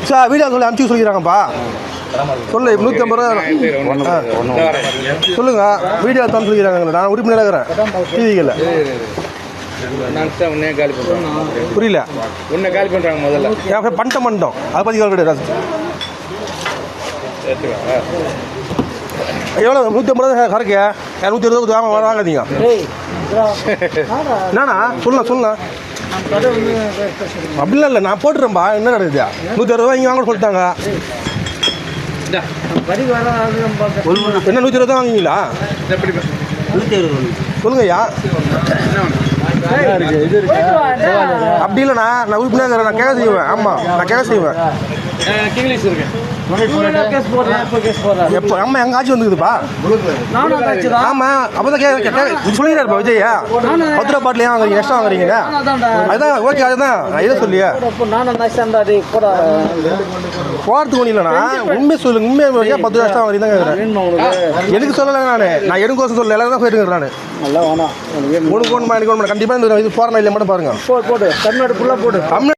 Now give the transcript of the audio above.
Sir video சொல்லி அனுப்பிச்சு சொல்லிக்கிறாங்கப்பா. சொல்லு 150 ரூபா சொல்லுங்க. வீடியோ தான் சொல்லிக்கிறாங்க. நான் உறுப்பினராக இருக்கிறேன் டிவிகளில். புரியல உன்னை காலி பண்ணுறாங்க முதல்ல. என் பண்ணிட்டோம் அதை பற்றி கிடையாது. எவ்வளோ 150 ரூபா கறக்க 120 ரூபா வாங்காதீங்க. என்னண்ணா சொல்லுண்ணா அப்படிலாம் இல்லை, நான் போட்டுறேன்பா. என்ன நடக்குது 160 ரூபா இங்கே வாங்க சொல்லிட்டாங்க. என்ன 120 தான் வாங்குவீங்களா? சொல்லுங்கய்யா. அப்படி இல்லைண்ணா, நான் உறுப்பினர் நான் கேட்க செய்வேன். ஆமாம் நான் கேட்க செய்வேன். எப்போ அம்மா எங்க ஆட்சி வந்துக்குதுப்பா? ஆமாம் அப்போ தான் சொல்லிடுறாருப்பா விஜயா. 10 ரூபா பாட்டில் ஏன் வாங்குறீங்க, எக்ஸ்ட்ரா வாங்குறீங்க? அதுதான் ஓகே, அதுதான் இதை சொல்லியா போகிறதுக்கு ஒன்றும் இல்லைண்ணா. உண்மை சொல்லுங்க, உண்மையாக 10 ரூபா எக்ஸ்ட்ரா வாங்குறீங்க தான் கேட்குறேன். எனக்கு சொல்லலை, நான் எனக்கோசம் சொல்லலை, எல்லாரும் தான் போயிருக்கிறேன். நான் உனக்கு ஒன்று எனக்கு ஒன்று கண்டிப்பாக இந்த இது போகிறேன் இல்லை மட்டும் பாருங்க. போடு தமிழ்நாடு ஃபுல்லாக போடு.